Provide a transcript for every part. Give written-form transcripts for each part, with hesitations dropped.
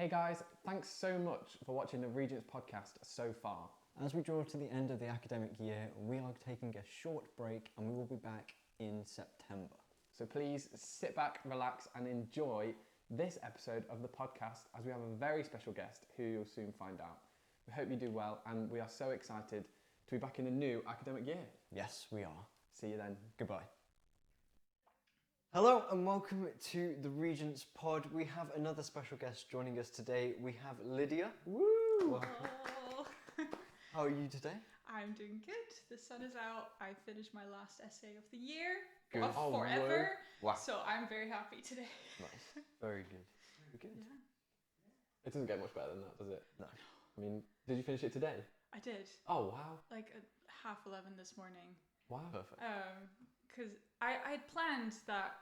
Hey guys, thanks so much for watching the Regents podcast so far. As we draw to the end of the academic year, we are taking a short break and we will be back in September. So please sit back, relax and enjoy this episode of the podcast as we have a very special guest who you'll soon find out. We hope you do well and we are so excited to be back in a new academic year. Yes, we are. See you then. Goodbye. Hello and welcome to the Regents pod. We have another special guest joining us today. We have Lydia. Woo! Welcome. How are you today? I'm doing good. The sun is out. I finished my last essay of the year. Good. Of Oh, forever. Wow. So I'm very happy today. Nice. Very good. Very good. Yeah, It doesn't get much better than that, does it? No. I mean, did you finish it today? I did. Oh, wow. Like at 11:30 this morning. Wow. Perfect. Because I had planned that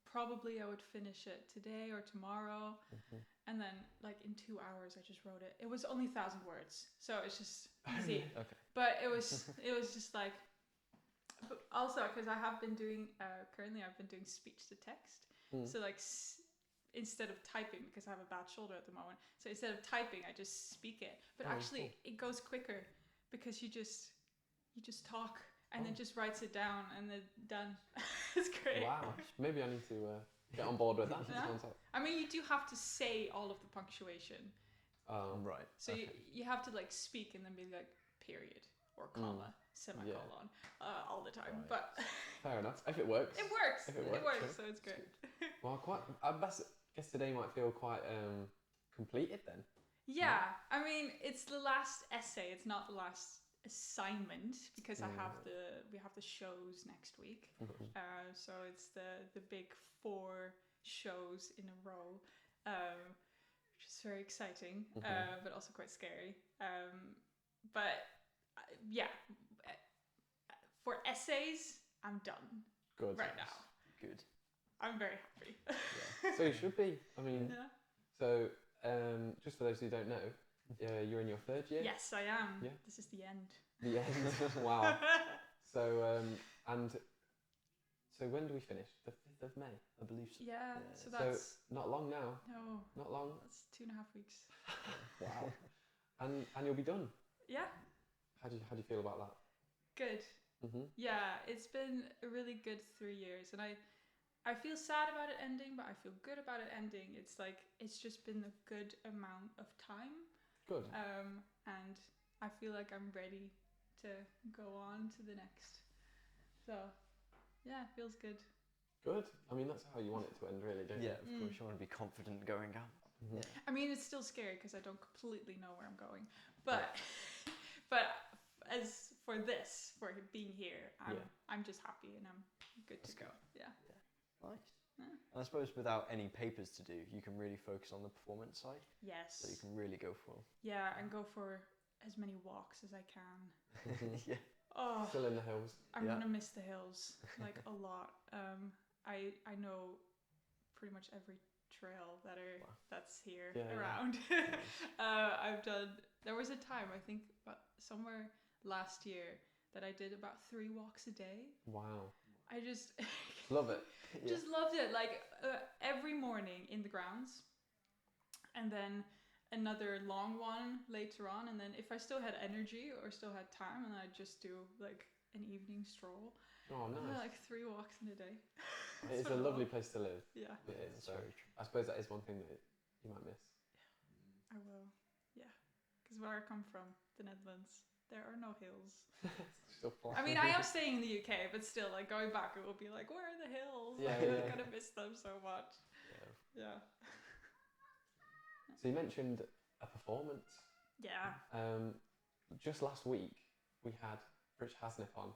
probably I would finish it today or tomorrow. Mhm. And then like in 2 hours I just wrote it. It was only 1,000 words. So it's just easy. Okay. But it was just like, but also because I have been doing currently I've been doing speech to text. Mm. So like instead of typing, because I have a bad shoulder at the moment, so instead of typing I just speak it. But Oh, actually cool. it goes quicker because you just talk and then Oh. just writes it down and then done. It's great. Wow. Maybe I need to get on board with that. Yeah. Sounds like- I mean, you do have to say all of the punctuation. Right. So okay. you have to like speak and then be like period or comma, semicolon, all the time. Right. But Fair enough. If it works. it works. If it It works, works, sure. so it's great. Well, I guess today might feel quite completed then. Yeah, I mean, it's the last essay. It's not the last assignment because we have the shows next week. So it's the big 4 shows in a row, which is very exciting, but also quite scary. But yeah, for essays, I'm done Good. right now. Good. I'm very happy. Yeah. So you should be. I mean, Yeah. so just for those who don't know, you're in your 3rd year. Yes, I am. Yeah. This is the end. The end. Wow. So so when do we finish? The 5th of May. I believe so. Yeah, Yeah. so that's So not long now. no, Not long. that's 2.5 weeks. Wow. and you'll be done. Yeah, How do you feel about that? good. Mhm. Yeah, it's been a really good 3 years, and I feel sad about it ending, but I feel good about it ending. It's like it's just been a good amount of time, Good. and I feel like I'm ready to go on to the next. So, yeah, it feels good. Good. I mean, that's how you want it to end, really, don't you? Yeah, of course. You want to be confident going out. Mhm. Yeah. I mean, it's still scary because I don't completely know where I'm going, but but as for being here, I'm just happy and I'm good to go. Yeah. Nice. Yeah. And I suppose without any papers to do, you can really focus on the performance side. Yes. So you can really go full. Yeah, and go for as many walks as I can. Yeah. Oh, Still in the hills. I'm Yeah. gonna miss the hills like a lot. I know pretty much every trail that's here Yeah, yeah. around. There was a time I think somewhere last year that I did about 3 walks a day. Wow. I just Love it. just loved it. Like every morning in the grounds, and then another long one later on, and then if I still had energy or still had time, and I'd just do like an evening stroll. Oh, nice. Like 3 walks in a day. It's a lovely place to live. Yeah, It is. That's So very true. I suppose that is one thing that you might miss. I will. Yeah, because where I come from, the Netherlands, there are no hills. Still flat. I mean, I am staying in the UK, but still, like going back, it will be like, where are the hills? Yeah, Like, yeah. I'm gonna miss them so much. Yeah. So you mentioned a performance. Yeah. Just last week we had Rich Hasnip on,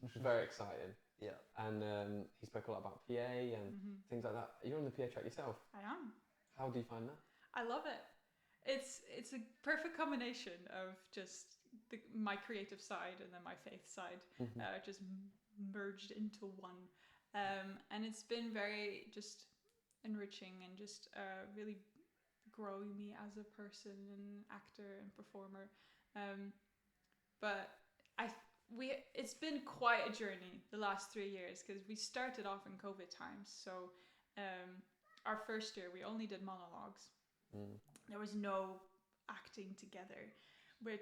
which was very exciting. Yeah. And he spoke a lot about PA and things like that. You're on the PA track yourself. I am. How do you find that? I love it. It's a perfect combination of just my creative side and then my faith side, just merged into one. And it's been very just enriching and just really growing me as a person and actor and performer. But it's been quite a journey the last 3 years because we started off in COVID times. So our first year we only did monologues. there was no acting together, which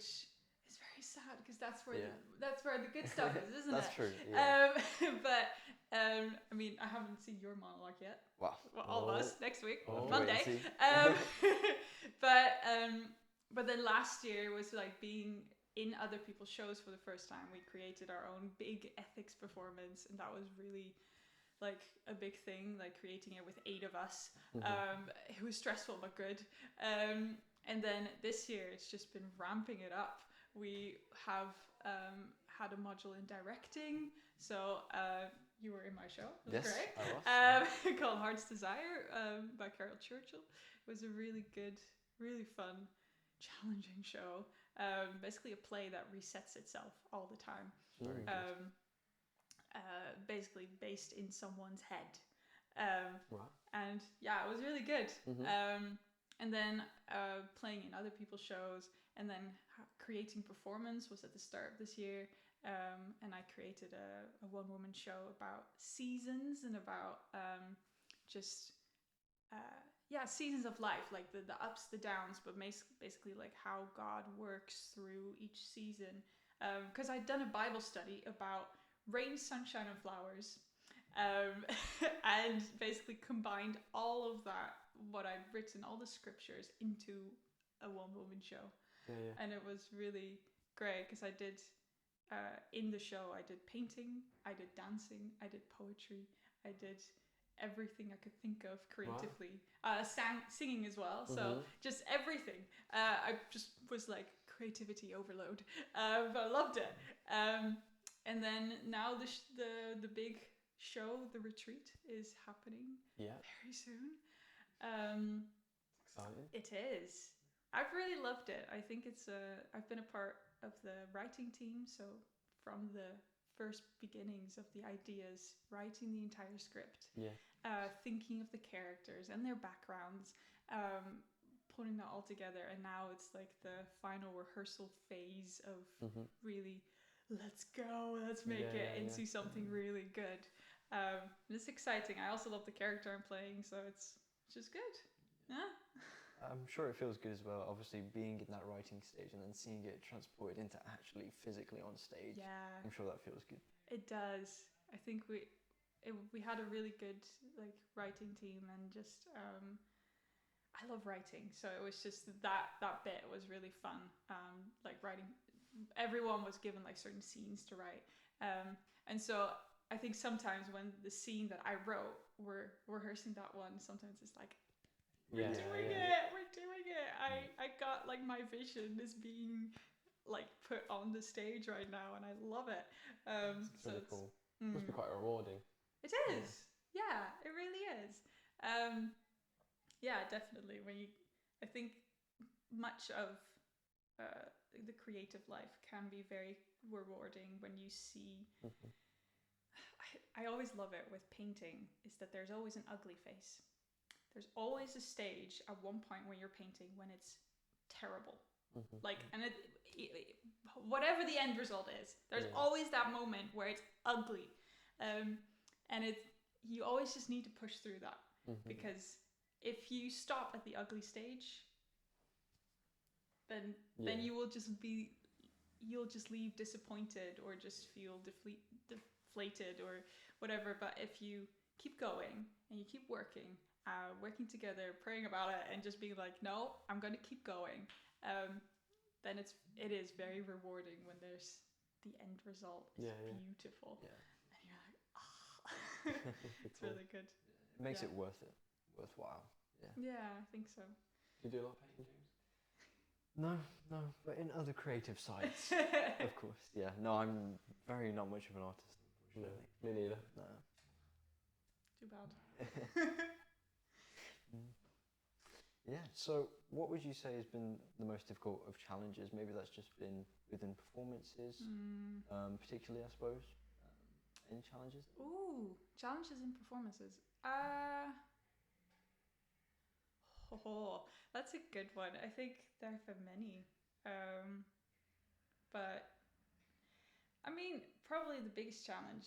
is very sad because that's where the good stuff is, isn't That's it? true. Yeah. But I mean, I haven't seen your monologue yet. Well, All of us next week, we'll have to Monday. wait and see. But then last year was like being in other people's shows for the first time. We created our own big ethics performance, and that was really like a big thing, like creating it with 8 of us. It was stressful but good. And then this year it's just been ramping it up. We have had a module in directing, so you were in my show. It was great. I was. Called Heart's Desire by Carol Churchill. It was a really good, really fun, challenging show. Basically a play that resets itself all the time. Very good. Basically based in someone's head. Wow. And yeah, it was really good. And then playing in other people's shows, and then creating performance was at the start of this year. And I created a one-woman show about seasons and about seasons of life, like the ups, the downs, but basically like how God works through each season. Because I'd done a Bible study about rain, sunshine, and flowers, and basically combined all of that, what I'd written, all the scriptures, into a one-woman show. And it was really great because I did, in the show, I did painting, I did dancing, I did poetry, I did everything I could think of creatively. Singing as well, so just everything. I just was like creativity overload, but I loved it. And then now the big show, The Retreat, is happening very soon. Exciting. It is. I've really loved it. I think I've been a part of the writing team, so from the first beginnings of the ideas, writing the entire script, thinking of the characters and their backgrounds, putting that all together, and now it's like the final rehearsal phase of really, let's go, let's make it into something really good. It's exciting. I also love the character I'm playing, so it's just good. Yeah. I'm sure it feels good as well, obviously being in that writing stage and then seeing it transported into actually physically on stage. Yeah. I'm sure that feels good. It does. I think we had a really good like writing team, and just I love writing, so it was just that bit was really fun. Like writing, everyone was given like certain scenes to write, and so I think sometimes when the scene that I wrote, we're rehearsing that one, sometimes it's like, we're doing it. I got like my vision is being like put on the stage right now, and I love it. It's really cool. Must be quite rewarding. It is. Yeah, it really is. Yeah, definitely. I think much of the creative life can be very rewarding when you see. I always love it with painting, is that there's always an ugly face. There's always a stage at one point when you're painting when it's terrible. Like, and whatever the end result is, there's always that moment where it's ugly. And you always just need to push through that, because if you stop at the ugly stage, then you'll just leave disappointed or just feel deflated or whatever. But if you keep going and you keep working together, praying about it, and just being like, no, I'm going to keep going, then it is very rewarding when there's the end result is beautiful. And you're like, it's cool. really good. It makes it worthwhile. Yeah, I think so. Do you do a lot of painting, James? No, but in other creative sides, of course. Yeah, no, I'm not much of an artist, unfortunately. No, me neither. No. Too bad. Yeah, so what would you say has been the most difficult of challenges? Maybe that's just been within performances, particularly, I suppose. Any challenges? Ooh, challenges in performances. That's a good one. I think there have been many. But I mean, probably the biggest challenge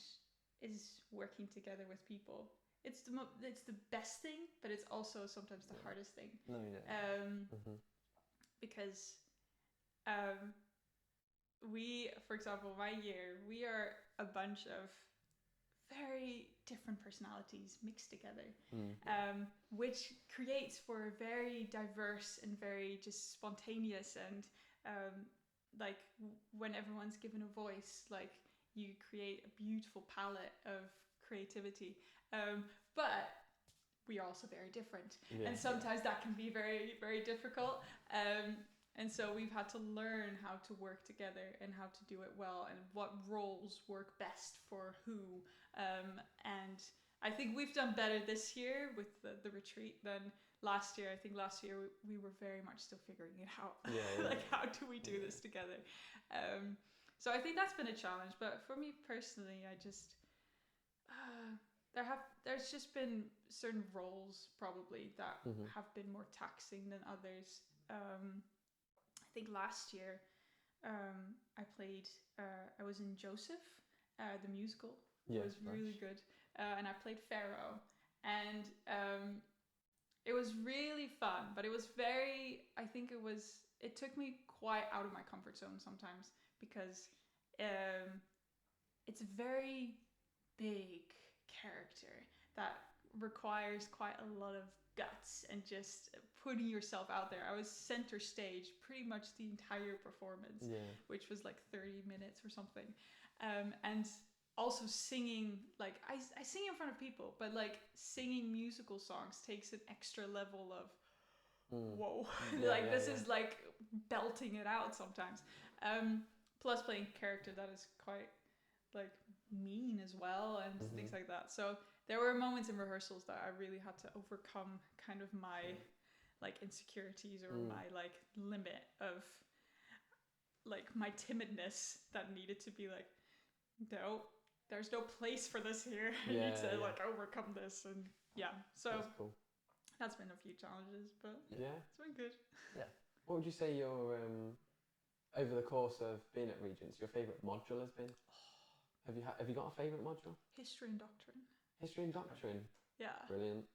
is working together with people. it's the best thing, but it's also sometimes the hardest thing. No, yeah. Because for example, my year, we are a bunch of very different personalities mixed together, which creates for a very diverse and very just spontaneous and like when everyone's given a voice, like you create a beautiful palette of creativity. But we are also very different, and sometimes that can be very, very difficult. And so we've had to learn how to work together and how to do it well and what roles work best for who. And I think we've done better this year with the retreat than last year. I think last year we were very much still figuring it out. Like, how do we do this together? So I think that's been a challenge. But for me personally, I just... there's just been certain roles probably that have been more taxing than others. I think last year I was in Joseph, the musical. It was really good. And I played Pharaoh. And it was really fun, but it was it took me quite out of my comfort zone sometimes, because it's a very big character that requires quite a lot of guts and just putting yourself out there. I was center stage pretty much the entire performance, which was like 30 minutes or something. And also singing, like I sing in front of people, but like singing musical songs takes an extra level of whoa. This is like belting it out sometimes. Plus playing a character that is quite like mean as well and things like that. So there were moments in rehearsals that I really had to overcome kind of my like insecurities or my like limit of like my timidness that needed to be like, no, there's no place for this here. I need to like overcome this. And so That's cool. That's been a few challenges, but it's been good. Yeah. What would you say your over the course of being at Regents, your favourite module has been? Have you got a favourite module? History and Doctrine. History and Doctrine. Yeah. Brilliant.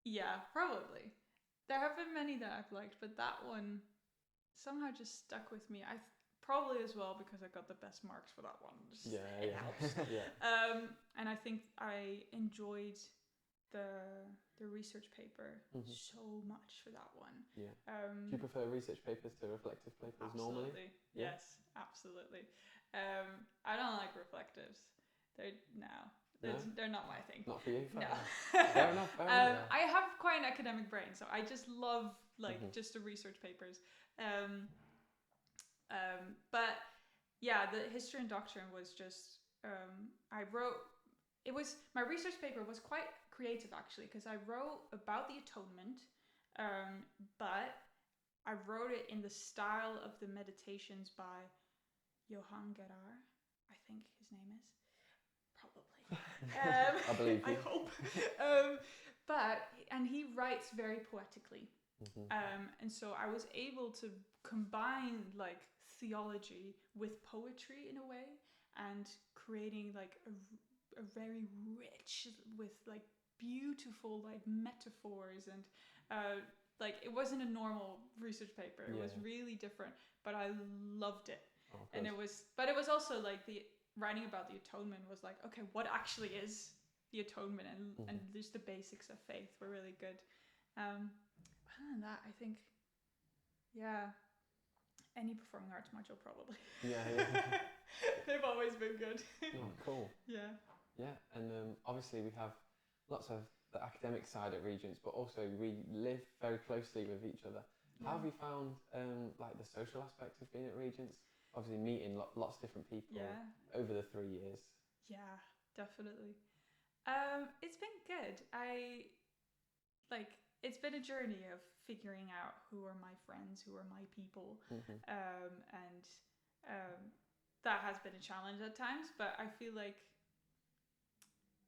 Yeah, probably. There have been many that I've liked, but that one somehow just stuck with me. Probably as well because I got the best marks for that one. It helps. And I think I enjoyed the research paper so much for that one. Yeah. Do you prefer research papers to reflective papers normally? Yes, absolutely. I don't like reflectives. They're not my thing. Not for you? No. Fair enough. I have quite an academic brain, so I just love just the research papers. But yeah, the History and Doctrine was just my research paper was quite creative actually, because I wrote about the atonement, but I wrote it in the style of the meditations by Johann Gerard, I think his name is. Probably. I believe you. I hope. And he writes very poetically. And so I was able to combine like theology with poetry in a way, and creating like a very rich with like beautiful like metaphors, and like it wasn't a normal research paper. It was really different, but I loved it. And it was also like the writing about the atonement was like, okay, what actually is the atonement, and just the basics of faith were really good. Other than that, I think, any performing arts module probably. They've always been good. Oh, cool. Yeah, and obviously we have lots of the academic side at Regents, but also we live very closely with each other. How have you found like the social aspect of being at Regents? Obviously meeting lots of different people over the 3 years. Yeah, definitely. It's been good. It's been a journey of figuring out who are my friends, who are my people, and that has been a challenge at times. But I feel like,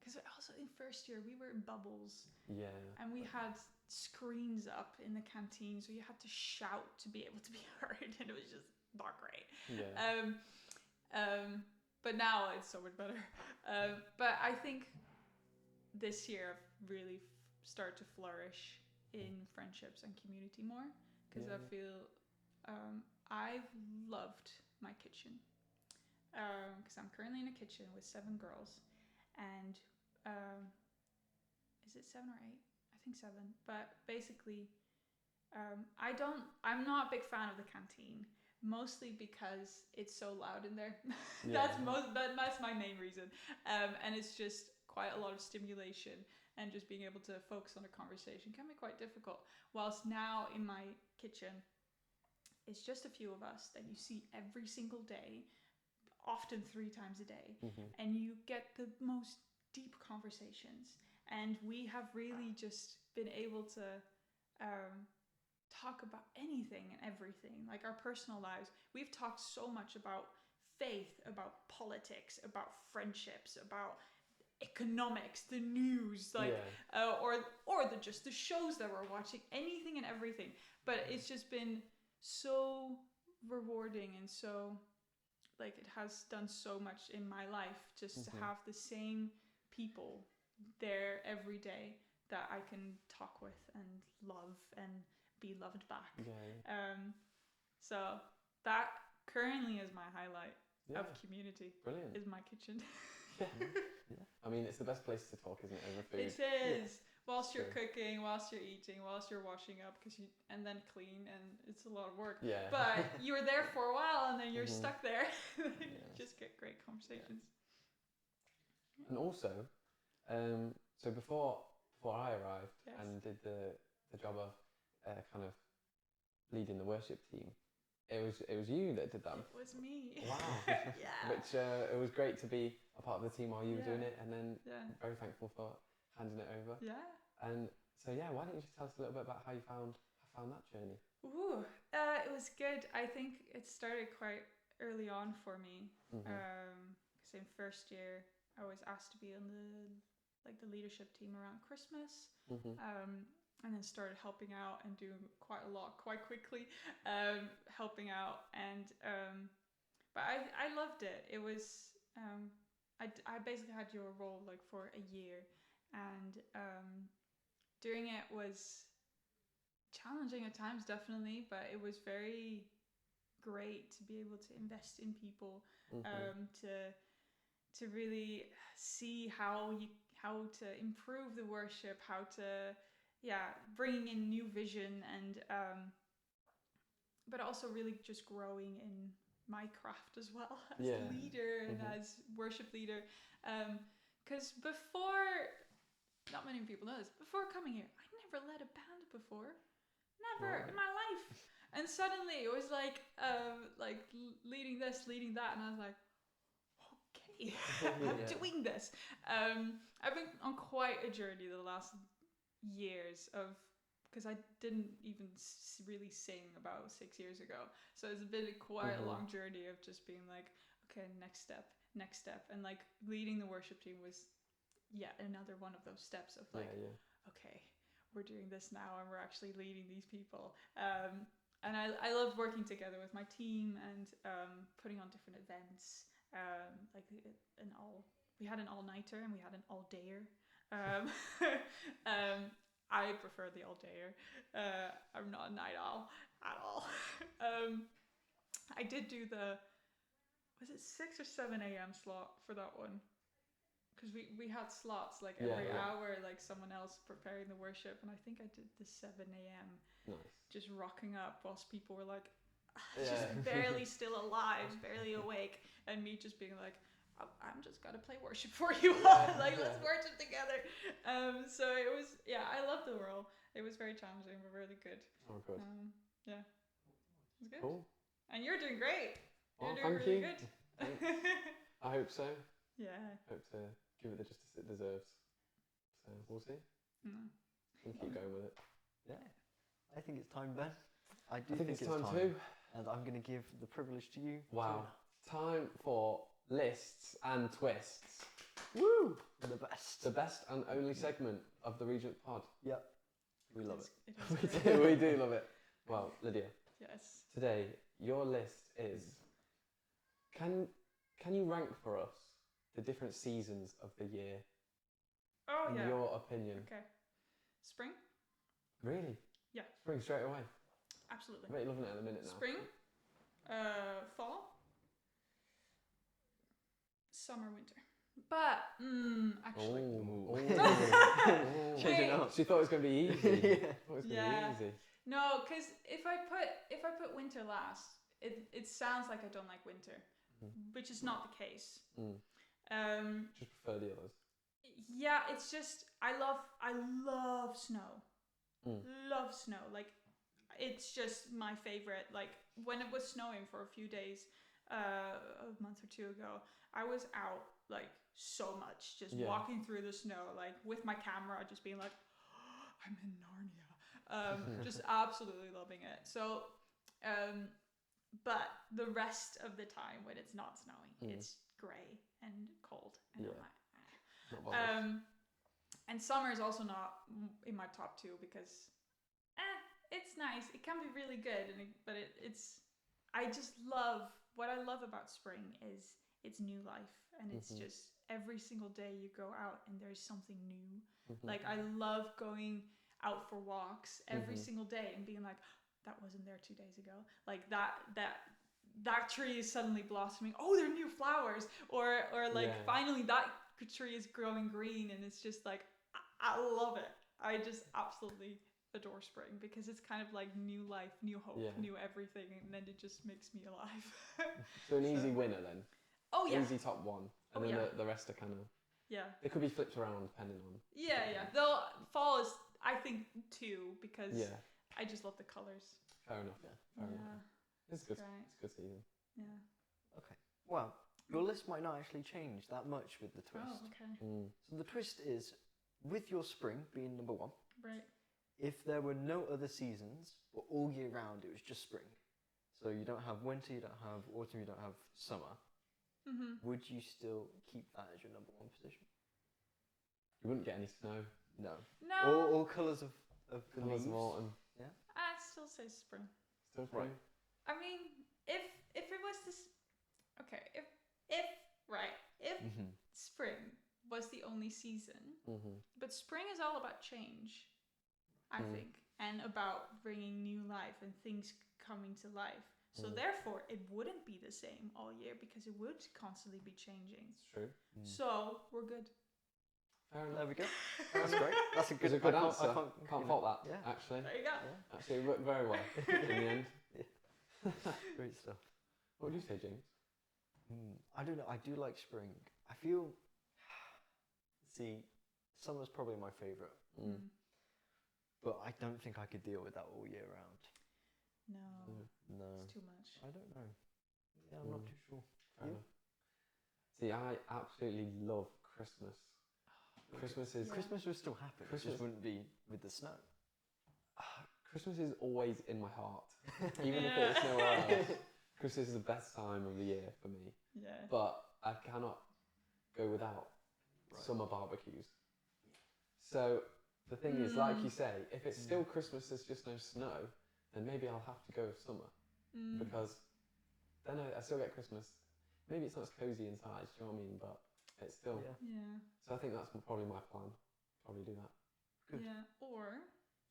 because also in first year we were in bubbles, and we had screens up in the canteen, so you had to shout to be able to be heard, and it was just not great. But now it's so much better. But I think this year I've really started to flourish in friendships and community more, because I feel I've loved my kitchen, because I'm currently in a kitchen with 7 girls, and is it 7 or 8? I think 7. But basically, I'm not a big fan of the canteen, mostly because it's so loud in there. That's my main reason. And it's just quite a lot of stimulation, and just being able to focus on a conversation can be quite difficult. Whilst now in my kitchen, it's just a few of us that you see every single day, often 3 times a day, and you get the most deep conversations. And we have really just been able to talk about anything and everything, like our personal lives. We've talked so much about faith, about politics, about friendships, about economics, the news, like or just the shows that we're watching, anything and everything. But it's just been so rewarding, and so like it has done so much in my life just to have the same people there every day that I can talk with and love and be loved back. So that currently is my highlight of community. Brilliant. Is my kitchen. I mean, it's the best place to talk, isn't it, over food? It is. Whilst you're cooking, whilst you're eating, whilst you're washing up, and then clean, and it's a lot of work. But you're there for a while, and then you're stuck there. Just get great conversations. And also, so before I arrived and did the job of kind of leading the worship team, it was you that did that. It was me. Wow. Which it was great to be a part of the team while you were doing it, and then very thankful for handing it over. And so why don't you just tell us a little bit about how you found that journey? It was good. I think it started quite early on for me. Because in first year I was asked to be on the leadership team around Christmas. And then started helping out and doing quite a lot quite quickly, helping out, and but I loved it. It was I basically had your role like for a year, and doing it was challenging at times, definitely, but it was very great to be able to invest in people, to really see how to improve the worship, how to bringing in new vision, and but also really just growing in my craft as well as leader and as worship leader, because before, not many people know this, before coming here I never led a band before, never in my life, and suddenly it was like leading this, leading that, and I was like, okay, I'm doing this. I've been on quite a journey the last years of, because I didn't even really sing about 6 years ago, so it's been quite a long journey of just being like, okay, next step, and like leading the worship team was yet another one of those steps of like, okay, we're doing this now and we're actually leading these people, and I love working together with my team, and putting on different events, like we had an all-nighter and we had an all-dayer. I prefer the all-dayer. I'm not a night owl at all. I did do was it 6 or 7 a.m. slot for that one? Because we had slots like every hour, like someone else preparing the worship, and I think I did the 7 a.m. Nice. Just rocking up whilst people were like just barely still alive, barely awake, and me just being like, I'm just gonna play worship for you all. Like, let's worship together. So it was, I loved the role. It was very challenging, but really good. Oh, good. It was good. Cool. And you're doing great. Well, you're doing really good. I hope so. Hope to give it the justice it deserves. So we'll see. We'll keep going with it. I think it's time, Ben. I think it's time too. And I'm going to give the privilege to you. Wow. Jonah. Time for lists and twists. Woo! The best. The best and only segment of the Regent pod. Yep. We love it. We do love it. Well, Lydia. Yes. Today, your list is, can you rank for us the different seasons of the year Oh in yeah. your opinion? Okay. Spring? Really? Yeah. Spring straight away. I Absolutely. bet you're loving it at the minute now. Spring, fall, summer, winter. But actually, Oh. Changing Wait. up. She thought it was going to be easy. Yeah. Thought it was going to Yeah. be easy. no, because if I put winter last, it sounds like I don't like winter, which is not the case. Just prefer the others. Yeah, it's just I love snow. Love snow. Like it's just my favorite. Like when it was snowing for a few days, a month or two ago, I was out like so much, just walking through the snow, like with my camera, just being like, oh, I'm in Narnia. Just absolutely loving it. So, but the rest of the time when it's not snowing, it's grey and cold, and I'm like, Not bothered. and summer is also not in my top two because, it's nice. It can be really good, but it's. I just love what I love about spring is it's new life, and it's just every single day you go out and there's something new. Like I love going out for walks every single day and being like, that wasn't there 2 days ago. Like that tree is suddenly blossoming. Oh, there are new flowers, or like finally that tree is growing green, and it's just like I love it. I just absolutely adore spring because it's kind of like new life, new hope, new everything, and then it just makes me alive. So an easy winner then. Oh yeah. Easy top one, and then the rest are kind of. Yeah. It could be flipped around depending on. Yeah. Though fall is, I think, 2 because I just love the colors. Fair enough. Fair enough. It's good. Great. It's a good season. Yeah. Okay. Well, your list might not actually change that much with the twist. Oh, okay. So the twist is, with your spring being number 1, Right. if there were no other seasons, but all year round it was just spring, so you don't have winter, you don't have autumn, you don't have summer, would you still keep that as your number 1 position? You wouldn't get any snow. No. No. All colours of the Colours leaves. of autumn. Yeah. I still say spring. Still spring. I mean, if it was this, okay, if spring was the only season, but spring is all about change, I think, and about bringing new life and things coming to life. So therefore, it wouldn't be the same all year because it would constantly be changing. It's true. So we're good. Fair enough. There we go. That's great. That's a It's a good answer. I can't fault that. Yeah. Actually. There you go. Yeah. Actually, it worked very well in the end. Great stuff. What would you say, James? I don't know. I do like spring. I feel. See, summer's probably my favourite, but I don't think I could deal with that all year round. No. No. It's too much. I don't know. Yeah, I'm not too sure. Fair enough. See, I absolutely love Christmas. Christmas is. Christmas would still happen. It just wouldn't be with the snow. Christmas is always in my heart, even if it's nowhere else. Christmas is the best time of the year for me. Yeah. But I cannot go without summer barbecues. So the thing is, like you say, if it's still Christmas, there's just no snow, then maybe I'll have to go with summer because then I still get Christmas. Maybe it's not as cozy inside, do you know what I mean? But it's still. Yeah. So I think that's probably my plan. Probably do that. Good. Yeah. Or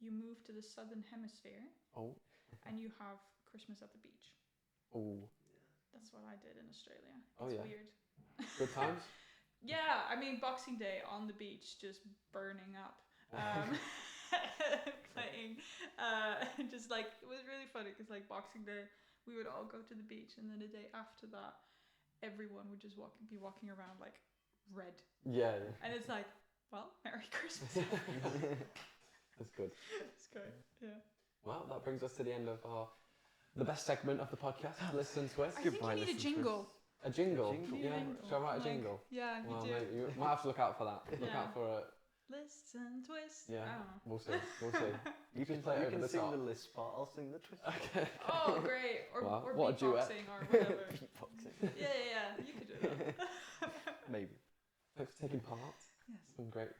you move to the southern hemisphere. Oh. And you have Christmas at the beach. Oh. That's what I did in Australia. It's Oh, yeah. weird. Good times? Yeah, I mean Boxing Day on the beach, just burning up, playing. Just like it was really funny because like Boxing Day, we would all go to the beach, and then the day after that, everyone would just be walking around like red. Yeah. And it's like, well, Merry Christmas. That's good. It's good. Yeah. Well, that brings us to the end of the best segment of the podcast, Listen and Twist. I think you need a jingle. A jingle? jingle. Yeah. Shall I write a jingle? Yeah, you Well, do. maybe you might have to look out for that. Look out for a. Listen, twist. Yeah. I don't know. We'll see. We'll see. You can play it over you can the sing top. the list part. I'll sing the twist. Okay. Oh, great. Or, Well, or what a duet. beatboxing or whatever. Beatboxing. Yeah. You could do that. Maybe. Thanks for taking part. Yes. It's been great.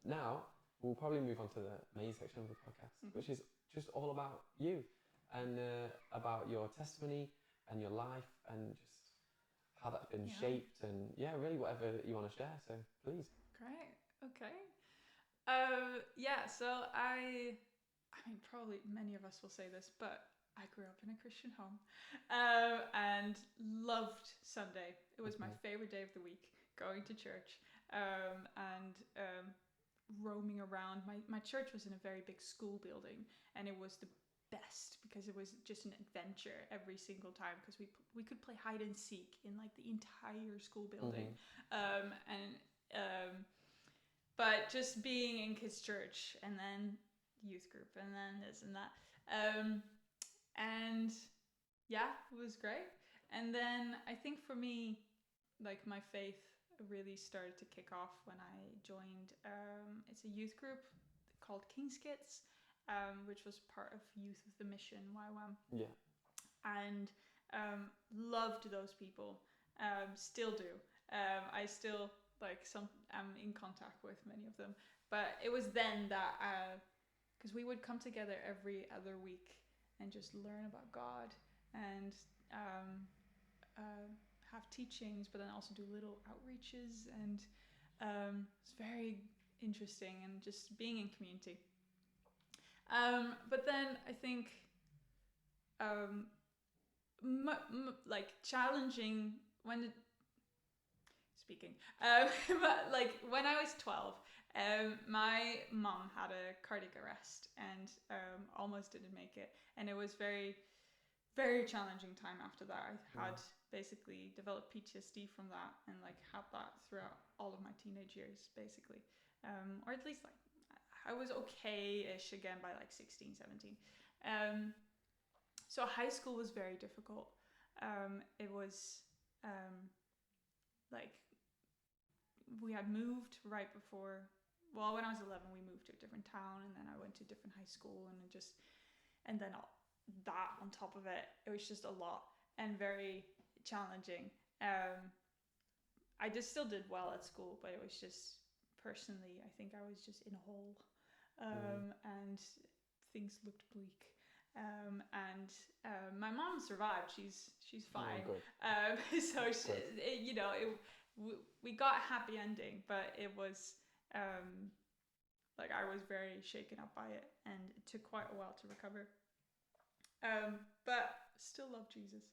Now we'll probably move on to the main section of the podcast, which is just all about you and about your testimony and your life and just how that's been shaped and really whatever you want to share. So please. Great. Okay. Yeah, so I mean, probably many of us will say this, but I grew up in a Christian home, and loved Sunday. It was my favorite day of the week, going to church, and roaming around. My church was in a very big school building, and it was the best because it was just an adventure every single time, because we could play hide and seek in like the entire school building. And but just being in kids church, and then youth group, and then this and that, and yeah, it was great. And then I think for me, like, my faith really started to kick off when I joined, it's a youth group called King's Kids, which was part of Youth of the Mission, YWAM. Yeah. And loved those people, still do. I still am in contact with many of them, but it was then that because we would come together every other week and just learn about God, and have teachings, but then also do little outreaches, and it's very interesting, and just being in community. But then I think like challenging when speaking, but like when I was 12, my mom had a cardiac arrest, and almost didn't make it, and it was very, very challenging time after that. I had basically developed PTSD from that, and like had that throughout all of my teenage years, basically, or at least like I was okay-ish again by like 16, 17. So high school was very difficult. It was like we had moved right before. Well, when I was 11, we moved to a different town, and then I went to a different high school, and then that on top of it, it was just a lot and very challenging. I just still did well at school, but it was just personally, I think I was just in a hole, and things looked bleak. And my mom survived. She's fine. So we got a happy ending, but it was like I was very shaken up by it, and it took quite a while to recover. But still love Jesus.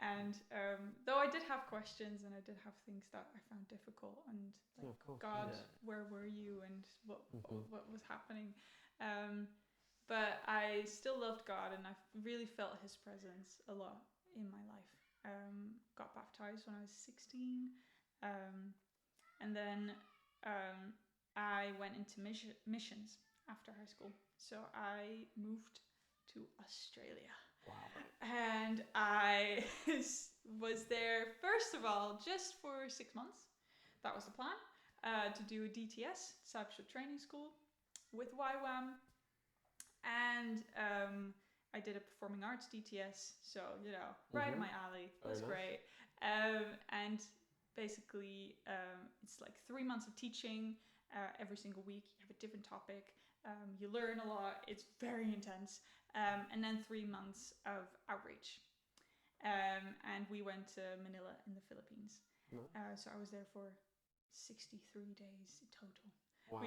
And though I did have questions, and I did have things that I found difficult, and like, God, where were you, and what was happening? But I still loved God, and I really felt His presence a lot in my life. Got baptized when I was 16, and then I went into missions after high school. So I moved to Australia. Wow. And I was there, first of all, just for 6 months. That was the plan, to do a DTS, Discipleship Training School, with YWAM. And I did a performing arts DTS, so, right in my alley. It was great. And basically, it's like 3 months of teaching. Every single week, you have a different topic. You learn a lot. It's very intense. And then 3 months of outreach. And we went to Manila in the Philippines. So I was there for 63 days in total. Wow.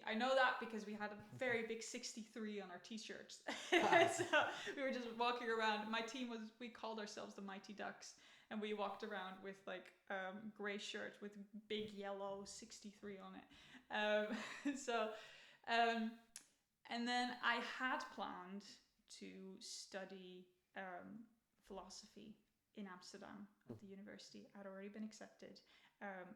I know that because we had a very big 63 on our t-shirts. So we were just walking around. My team we called ourselves the Mighty Ducks, and we walked around with like gray shirts with big yellow 63 on it. And then I had planned to study philosophy in Amsterdam at the university. I'd already been accepted.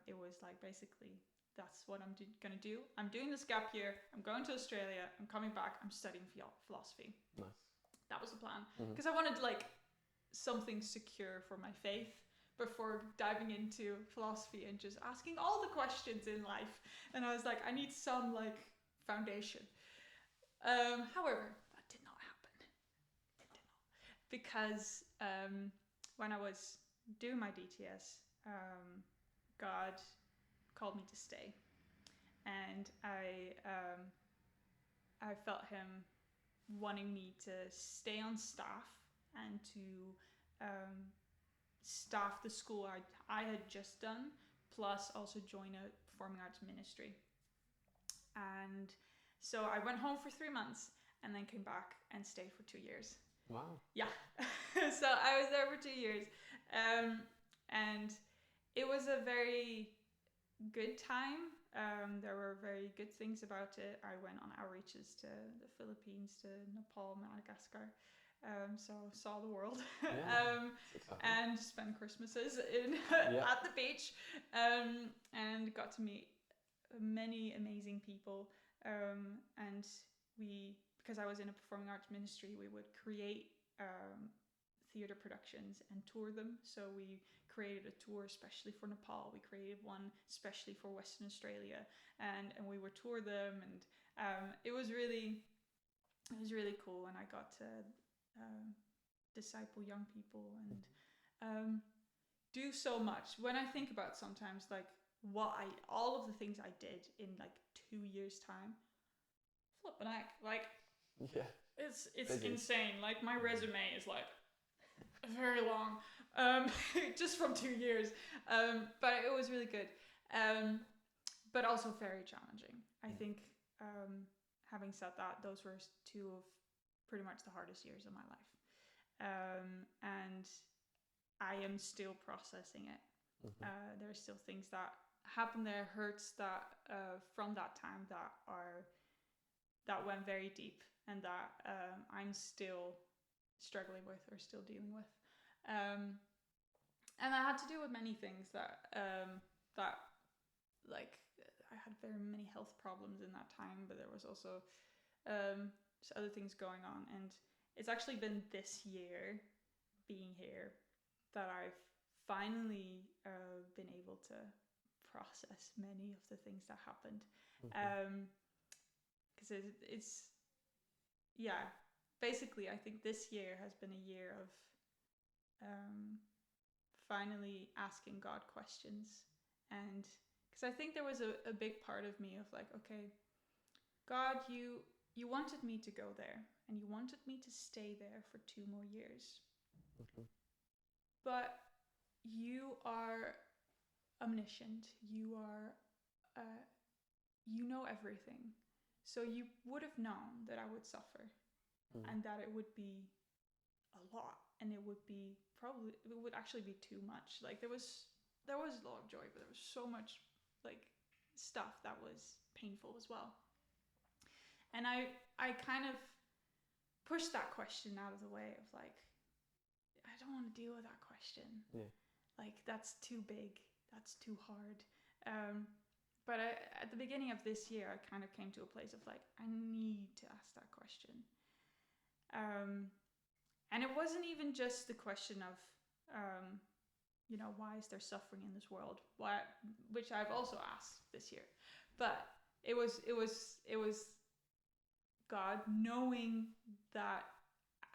It was like, basically, that's what I'm going to do. I'm doing this gap year. I'm going to Australia. I'm coming back. I'm studying philosophy. Nice. That was the plan. Because I wanted like something secure for my faith before diving into philosophy and just asking all the questions in life. And I was like, I need some like foundation. However, that did not happen. It did not. Because when I was doing my DTS, God called me to stay, and I felt Him wanting me to stay on staff and to staff the school I had just done, plus also join a performing arts ministry. And so I went home for 3 months and then came back and stayed for 2 years. Wow. Yeah. So I was there for 2 years. And it was a very good time. There were very good things about it. I went on outreaches to the Philippines, to Nepal, Madagascar. So saw the world. And spent Christmases at the beach. And got to meet many amazing people. And because I was in a performing arts ministry, we would create theatre productions and tour them. So we created a tour especially for Nepal. We created one especially for Western Australia, and we would tour them, and it was really cool. And I got to disciple young people and do so much. When I think about sometimes like all of the things I did in like 2 years time, flipping heck, like it's insane. Like my resume is like very long, just from 2 years, but it was really good, but also very challenging. I think, having said that, those were two of pretty much the hardest years of my life, and I am still processing it. There are still things that happen there, hurts that from that time that went very deep, and that I'm still struggling with or still dealing with. And I had to deal with many things that like I had very many health problems in that time, but there was also just other things going on. And it's actually been this year being here that I've finally been able to process many of the things that happened. Because it's basically, I think this year has been a year of finally asking God questions. And because I think there was a big part of me of like, okay, God, you wanted me to go there, and you wanted me to stay there for 2 more years. But you are omniscient. You are, you know everything. So you would have known that I would suffer, and that it would be a lot, and it would actually be too much. Like there was a lot of joy, but there was so much like stuff that was painful as well. And I kind of pushed that question out of the way of like, I don't want to deal with that question. Like that's too big, that's too hard. But at the beginning of this year, I kind of came to a place of like, I need to ask that question. And it wasn't even just the question of, why is there suffering in this world? Which I've also asked this year. But it was God knowing that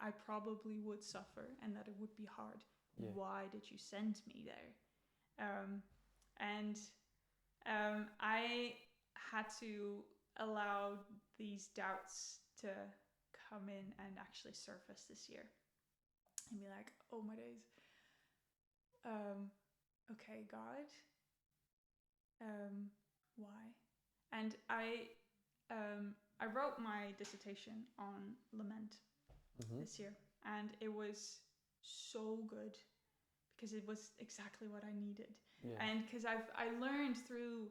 I probably would suffer and that it would be hard. Why did you send me there? I had to allow these doubts to come in and actually surface this year and be like, oh my days. Okay, God, why? And I wrote my dissertation on lament this year, and it was so good because it was exactly what I needed. And because I learned through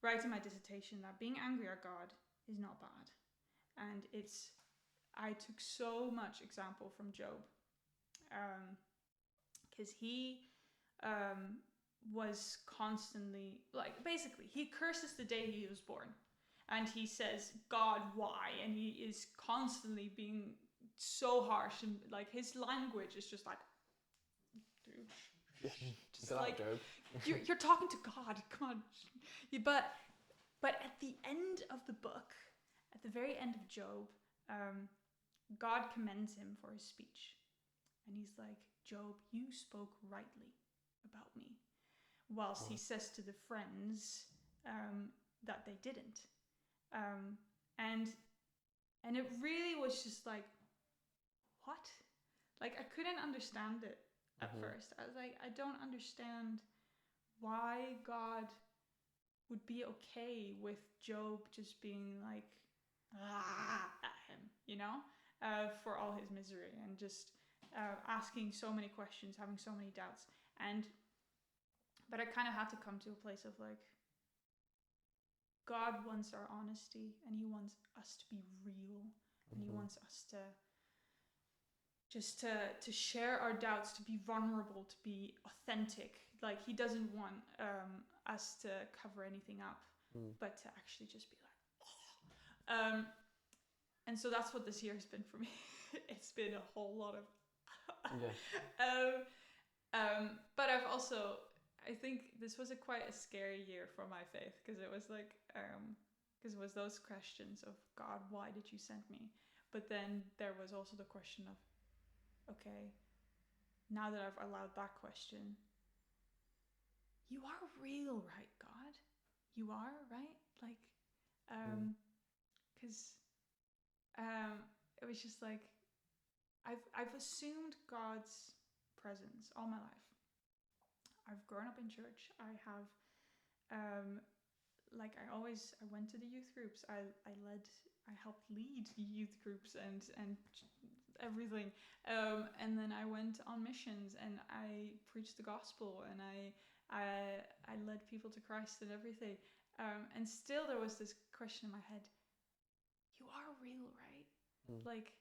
writing my dissertation that being angry at God is not bad. And I took so much example from Job, because he was constantly, like, basically he curses the day he was born, and he says, God, why? And he is constantly being so harsh, and like his language is just like, dude, just like Job. You're talking to God, come on. But at the end of the book, at the very end of Job, God commends him for his speech, and he's like, Job, you spoke rightly about me, whilst he says to the friends that they didn't. And it really was just like, what? Like, I couldn't understand it at first. I was like, I don't understand why God would be okay with Job just being like at him, you know, for all his misery, and just asking so many questions, having so many doubts. But I kind of had to come to a place of like, God wants our honesty, and he wants us to be real, and he wants us to just to share our doubts, to be vulnerable, to be authentic. Like, he doesn't want us to cover anything up, but to actually just be like, oh. And so that's what this year has been for me. It's been a whole lot of but I've also, I think this was quite a scary year for my faith, because it was like because it was those questions of, God, why did you send me? But then there was also the question of, okay, now that I've allowed that question, you are real, right, God? You are, right? Like, because it was just like, I've assumed God's presence all my life. I've grown up in church. I have, I went to the youth groups. I helped lead youth groups and everything. And then I went on missions, and I preached the gospel, and I led people to Christ and everything. And still there was this question in my head, you are real, right? Like,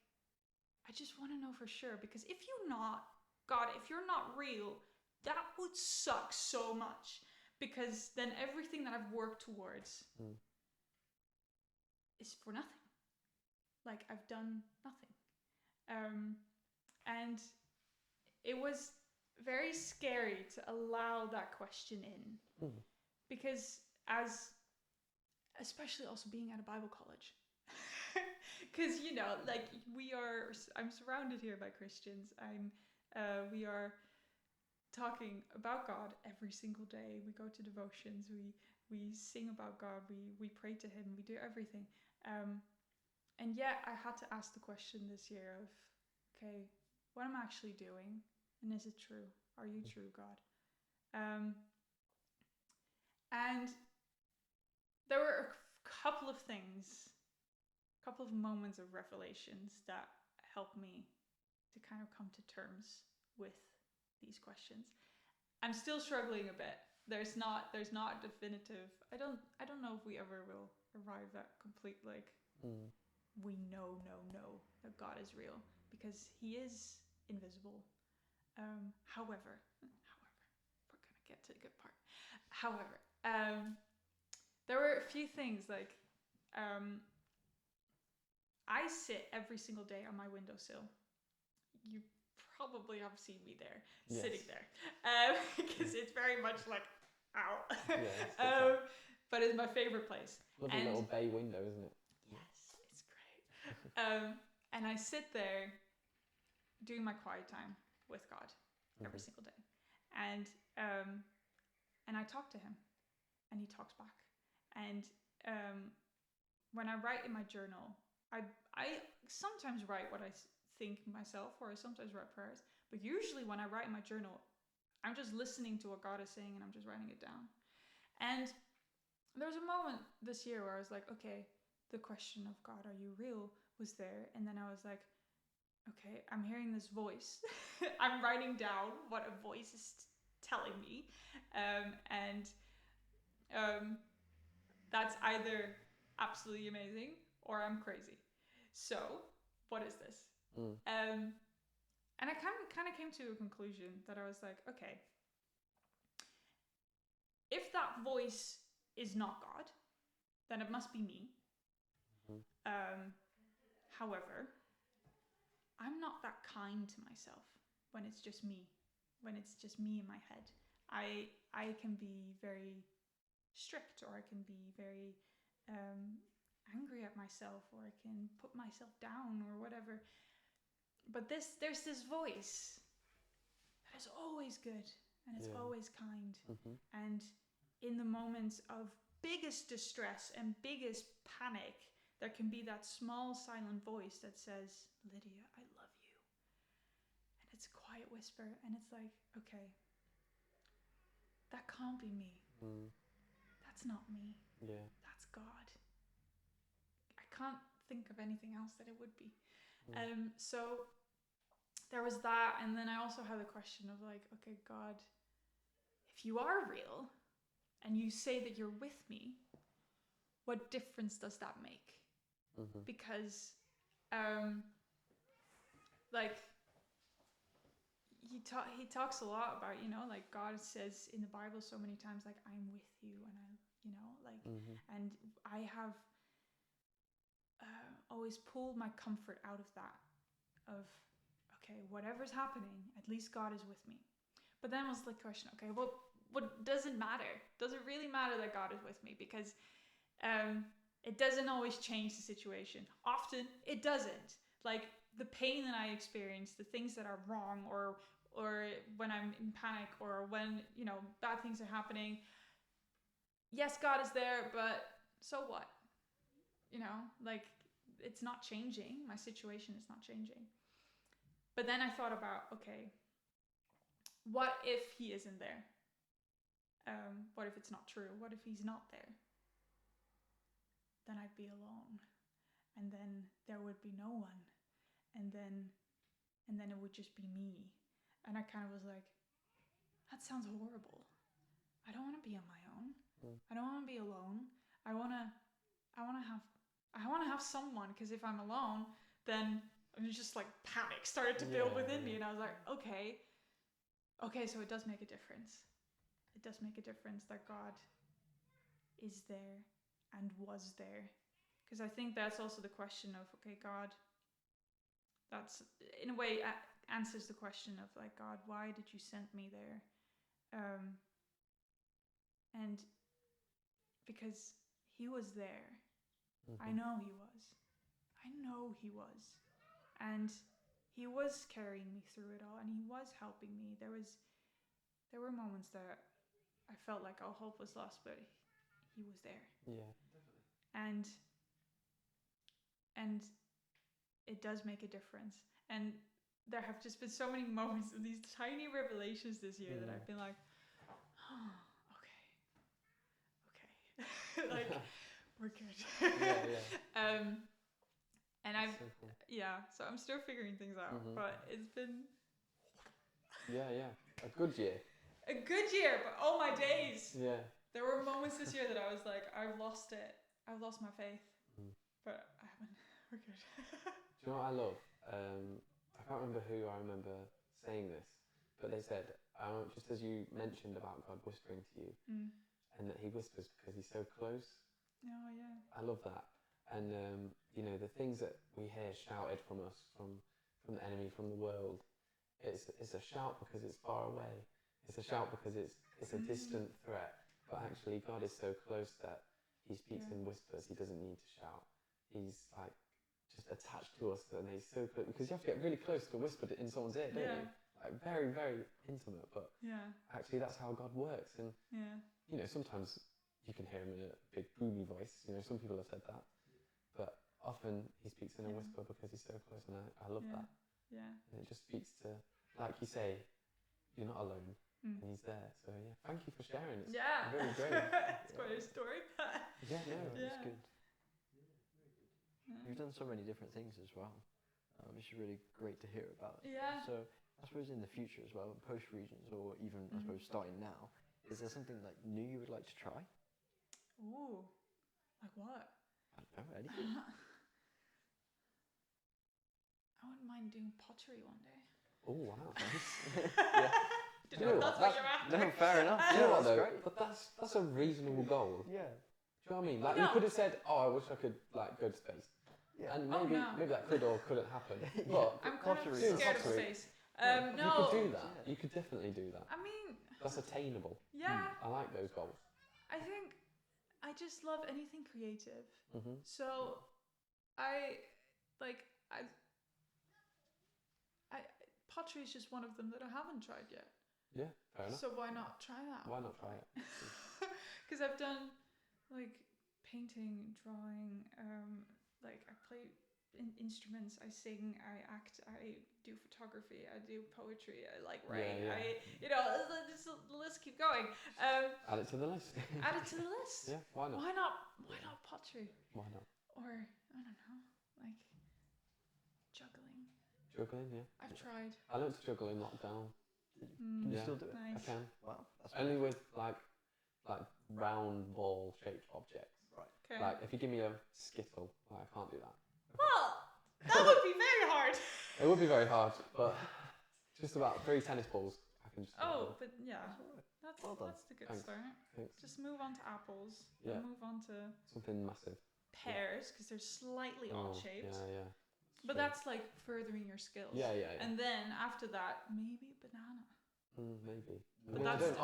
I just want to know for sure, because if you're not, God, if you're not real, that would suck so much, because then everything that I've worked towards is for nothing. Like, I've done nothing. And it was very scary to allow that question in, because especially also being at a Bible college, because, you know, like, I'm surrounded here by Christians. We are talking about God every single day. We go to devotions, we sing about God, we pray to him, we do everything. And yet I had to ask the question this year of, okay, what am I actually doing? And is it true? Are you true, God? And there were a couple of things, a couple of moments of revelations that helped me to kind of come to terms with these questions. I'm still struggling a bit. There's not definitive. I don't know if we ever will arrive at complete, like, we know that God is real, because he is invisible. However, we're gonna get to the good part. However, there were a few things, like, I sit every single day on my windowsill. You probably have seen me there, sitting there, because it's very much like, ow. But it's my favorite place. Lovely little bay window, isn't it? Yes, it's great. And I sit there doing my quiet time with God every single day, and I talk to him, and he talks back. And when I write in my journal, I sometimes write what I think myself, or I sometimes write prayers, but usually when I write in my journal, I'm just listening to what God is saying, and I'm just writing it down. And there was a moment this year where I was like, okay, the question of, God, are you real, was there. And then I was like, okay, I'm hearing this voice. I'm writing down what a voice is telling me. And that's either absolutely amazing or I'm crazy. So what is this? And I kind of came to a conclusion that I was like, okay, if that voice is not God, then it must be me. However, I'm not that kind to myself when it's just me, in my head. I can be very strict, or I can be very angry at myself, or I can put myself down, or whatever. But there's this voice that is always good, and it's always kind. And in the moments of biggest distress and biggest panic, there can be that small silent voice that says, Lydia, I love you. And it's a quiet whisper, and it's like, okay, that can't be me. that's not me. Yeah. That's God. I can't think of anything else that it would be. Mm. So there was that, and then I also had the question of like, okay, God, if you are real and you say that you're with me, what difference does that make? Mm-hmm. Because like he talks a lot about, you know, like God says in the Bible so many times, like, I'm with you, and I, you know, like, and I have always pulled my comfort out of that, of okay, whatever's happening, at least God is with me. But then was the question, okay, well, what does it matter? Does it really matter that God is with me? Because it doesn't always change the situation. Often it doesn't. Like the pain that I experience, the things that are wrong, or when I'm in panic, or when, you know, bad things are happening. Yes, God is there, but so what? You know, like it's not changing. My situation is not changing. But then I thought about, okay, what if he isn't there? What if it's not true? What if he's not there? Then I'd be alone, and then there would be no one, and then it would just be me. And I kind of was like, that sounds horrible. I don't want to be on my own. I don't want to be alone. I want to have someone, because if I'm alone, then I'm just like panic started to build within me, and I was like, okay, so it does make a difference. It does make a difference that God is there and was there. Because I think that's also the question of, okay, God, that's in a way answers the question of like, God, why did you send me there? And because he was there. I know he was. And he was carrying me through it all, and he was helping me. There were moments that I felt like all hope was lost, but he was there. Yeah, definitely. And it does make a difference. And there have just been so many moments of these tiny revelations this year that I've been like, oh, okay. Like, we're good. And I've, so cool. So I'm still figuring things out, but it's been a good year. A good year, but oh my days. Yeah. There were moments this year that I was like, I've lost it. I've lost my faith. But I haven't. We're good. Do you know what I love? I can't remember who I remember saying this, but they said, just as you mentioned about God whispering to you, and that he whispers because he's so close. Oh, yeah. I love that. And, you know, the things that we hear shouted from us, from the enemy, from the world, it's a shout because it's far away. It's a shout because it's a distant threat. But actually, God is so close that he speaks in whispers. He doesn't need to shout. He's like just attached to us, and he's so close, because you have to get really close to whisper it in someone's ear, don't you? Like very, very intimate. But actually, that's how God works. And you know, sometimes you can hear him in a big boomy voice. You know, some people have said that, but often he speaks in a whisper because he's so close, and I love that. Yeah. And it just speaks to, like you say, you're not alone. And he's there. So yeah, thank you for sharing. It's really great. It's quite a story. It's good. You've done so many different things as well, which is really great to hear about. Yeah. So I suppose in the future as well, post Regents, or even I suppose starting now, is there something like new you would like to try? Ooh, like what? I don't know, anything. I wouldn't mind doing pottery one day. Oh wow, nice. That's what you're after. No, fair enough. You know what that's though? great. But that's a reasonable goal. Yeah. Do you know what I mean? Like you could have said, "Oh, I wish I could like go to space," and maybe that could or couldn't happen. But I'm kind of scared of space. No. You could do that. You could definitely do that. I mean, that's attainable. Yeah. I like those goals. I think I just love anything creative. So pottery is just one of them that I haven't tried yet. Yeah, fair enough. So why not try that? Why not try it? Because I've done like painting, drawing, like I play instruments. I sing. I act. I do photography. I do poetry. I like write. The list keep going. Add it to the list. Add it to the list. Yeah, why not? Why not pottery? Why not? Or I don't know, like juggling. Juggling, yeah. I've tried. I learned to juggle in lockdown. Can you Yeah. still do it? Nice. I can. Wow. That's Only with like round ball shaped objects. right. Okay. Like if you give me a skittle, I can't do that. Well, that would be very hard. It would be very hard, but just about 3 tennis balls I can just. Oh, but yeah, Well done. that's the good Thanks. start. Thanks. Just move on to apples. Yeah. And move on to Something massive. pears because they're slightly odd shaped. Yeah. But True. that's like furthering your skills. Yeah. And then after that, maybe banana. Maybe. But I that's- don't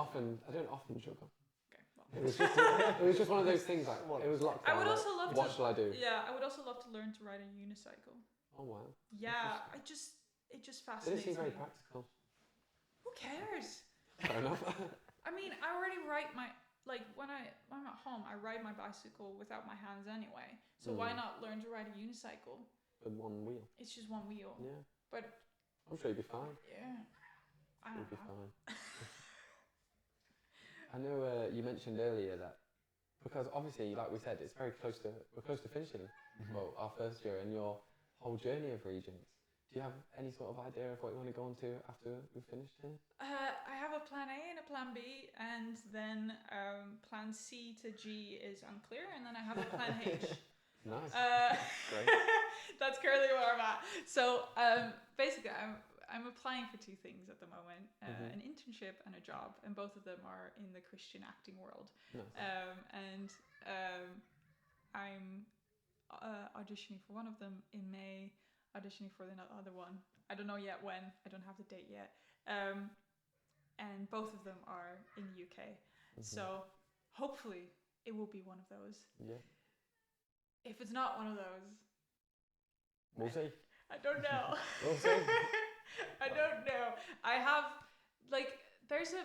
often juggle. Okay. Well. It was just one of those things. Like it was lockdown. I would also love what to. shall I do? Yeah, I would also love to learn to ride a unicycle. Oh wow. Yeah, it just It fascinates seems very me. practical. Who cares? Fair enough. I mean, I already ride my when I'm at home, I ride my bicycle without my hands anyway. So why not learn to ride a unicycle? With one wheel. It's just one wheel. Yeah. But I'm sure you'll be fine. yeah, I You'll don't be know. fine. I know you mentioned earlier that because obviously, like we said, it's very close to we're close to finishing. Well, our first year and your whole journey of Regents. Do you have any sort of idea of what you want to go on to after we've finished here? I have a plan A and a plan B, and then plan C to G is unclear, and then I have a plan H. Nice. Great. That's currently where I'm at. So basically, I'm applying for 2 things at the moment: an internship and a job, and both of them are in the Christian acting world. Nice. I'm auditioning for one of them in May, auditioning for the other one. I don't know yet when. I don't have the date yet. And both of them are in the UK. So hopefully it will be one of those. Yeah. If it's not one of those, We'll see. I don't know. We'll see. I don't know. I have there's a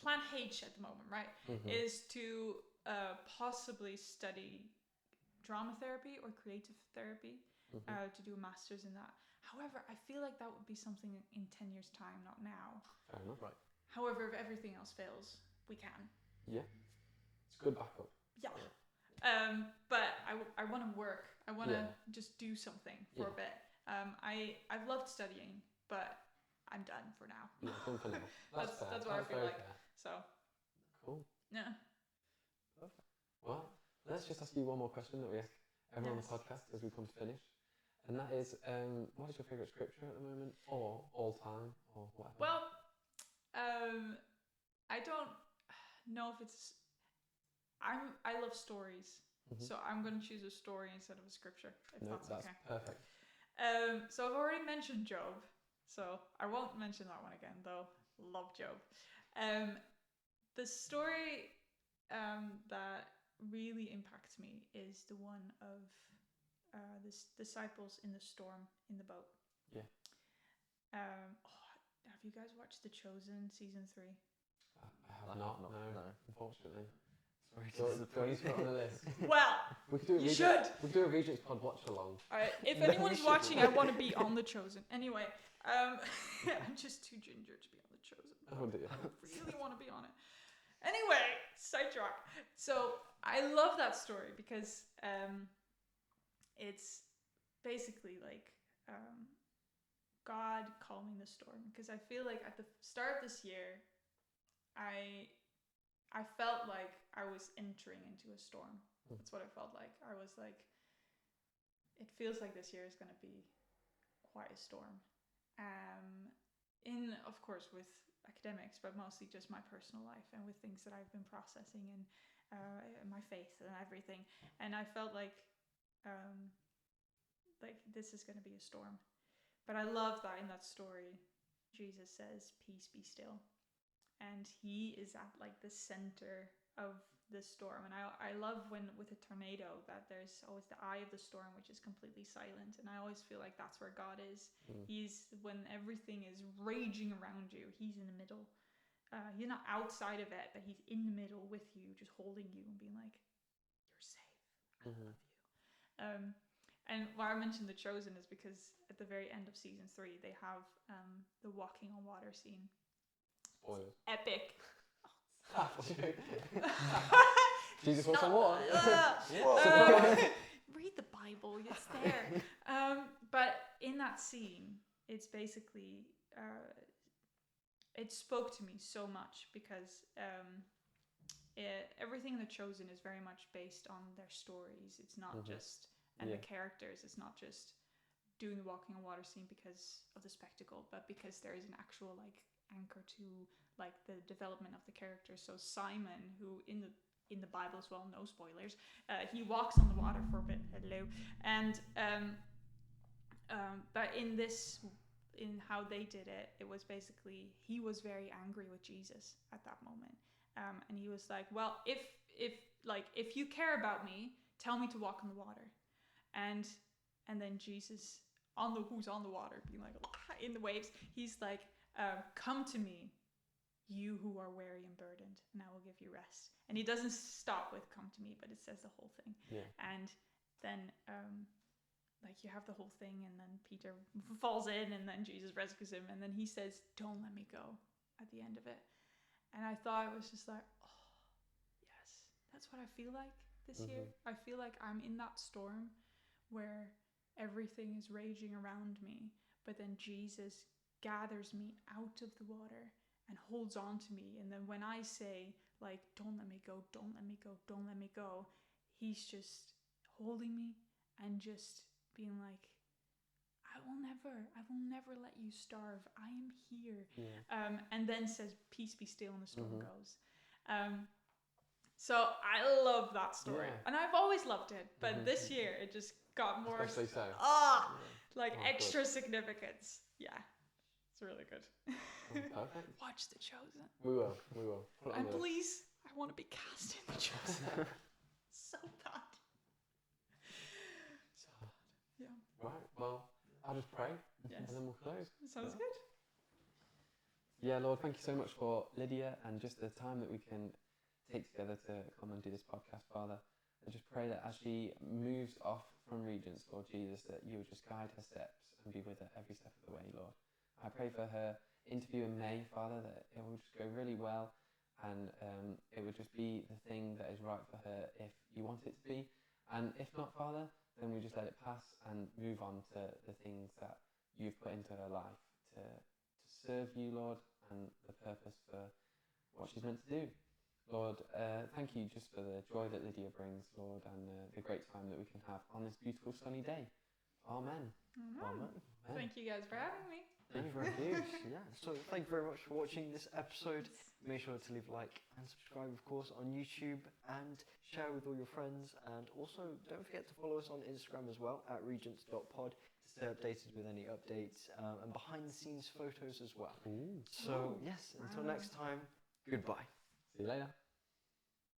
plan H at the moment, right? Is to possibly study drama therapy or creative therapy, to do a master's in that. However, I feel like that would be something in 10 years' time, not now. Fair enough. Right. However, if everything else fails, we can. Yeah. It's a good backup. Yeah. But I want to work. I want to just do something for a bit. I've loved studying, but I'm done for now. Yeah, done for now. That's fair. what I feel very like. fair. So Cool. yeah. Perfect. Well, let's just ask you one more question that we ask everyone on the podcast as we come to finish. And that is, what is your favourite scripture at the moment? Or all time? Or whatever? Well, I don't know if it's... I love stories. So I'm going to choose a story instead of a scripture, if that's okay. Perfect. So I've already mentioned Job. So I won't mention that one again, though. Love Job. The story that really impacts me is the one of the disciples in the storm in the boat. Yeah. Have you guys watched The Chosen season 3? I have not, no, unfortunately. Sorry Do I need to put it on the list? Well, We could do you should. We could do a Regents pod watch along. Alright, if anyone's watching, I want to be on The Chosen. Anyway, I'm just too ginger to be on The Chosen. Oh dear. I really want to be on it. Anyway, sidetrack. So I love that story because it's basically like God calming the storm. Because I feel like at the start of this year, I felt like I was entering into a storm. That's what it felt like. I was like, it feels like this year is going to be quite a storm. Of course, with academics, but mostly just my personal life and with things that I've been processing and my faith and everything. And I felt like this is going to be a storm. But I love that in that story, Jesus says, "Peace, be still." And he is at like the center of the storm. And I love when with a tornado that there's always the eye of the storm, which is completely silent. And I always feel like that's where God is. He's, when everything is raging around you, he's in the middle. He's not outside of it, but he's in the middle with you, just holding you and being like, you're safe. I love you. And why I mentioned The Chosen is because at the very end of season 3, they have the walking on water scene. Spoilers. Epic. Jesus walks on water. Read the Bible, it's there. But in that scene, it's basically, it spoke to me so much because everything in The Chosen is very much based on their stories. It's not just, and the characters, it's not just doing the walking on water scene because of the spectacle, but because there is an actual like anchor to like the development of the characters. So Simon, who in the Bible as well, no spoilers, he walks on the water for a bit. Hello. And but in how they did it, it was basically he was very angry with Jesus at that moment, and he was like, well, if you care about me, tell me to walk on the water. And then Jesus who's on the water, being like in the waves, he's like, come to me, you who are weary and burdened, and I will give you rest. And he doesn't stop with come to me, but it says the whole thing. Yeah. And then like you have the whole thing, and then Peter falls in, and then Jesus rescues him, and then he says, don't let me go at the end of it. And I thought it was just like, oh yes, that's what I feel like this year. I feel like I'm in that storm where everything is raging around me, but then Jesus gathers me out of the water and holds on to me. And then when I say like, don't let me go, don't let me go, don't let me go, he's just holding me and just being like, I will never let you starve. I am here. Yeah. And then says, peace be still, and the storm goes. So I love that story, and I've always loved it, but this year it just got more, especially so. Extra significance. Yeah, it's really good. Perfect. Watch The Chosen. We will. And please, I want to be cast in The Chosen. So bad. So bad. Yeah. Right. Well, I'll just pray, yes. and then we'll close. Sounds good. Yeah, Lord, thank you so much for Lydia and just the time that we can take together to come and do this podcast, Father. I just pray that as she moves off from Regents, Lord Jesus, that you will just guide her steps and be with her every step of the way, Lord. I pray for her interview in May, Father, that it will just go really well, and it would just be the thing that is right for her if you want it to be. And if not, Father, then we just let it pass and move on to the things that you've put into her life to serve you, Lord, and the purpose for what she's meant to do. Lord, thank you just for the joy that Lydia brings, Lord, and the great time that we can have on this beautiful sunny day. Amen. Amen. Thank you guys for having me. Thank you very much. Yeah. So thank you very much for watching this episode. Make sure to leave a like and subscribe, of course, on YouTube, and share with all your friends. And also, don't forget to follow us on Instagram as well at regents.pod to stay updated with any updates and behind-the-scenes photos as well. So yes, until next time, goodbye. See you later.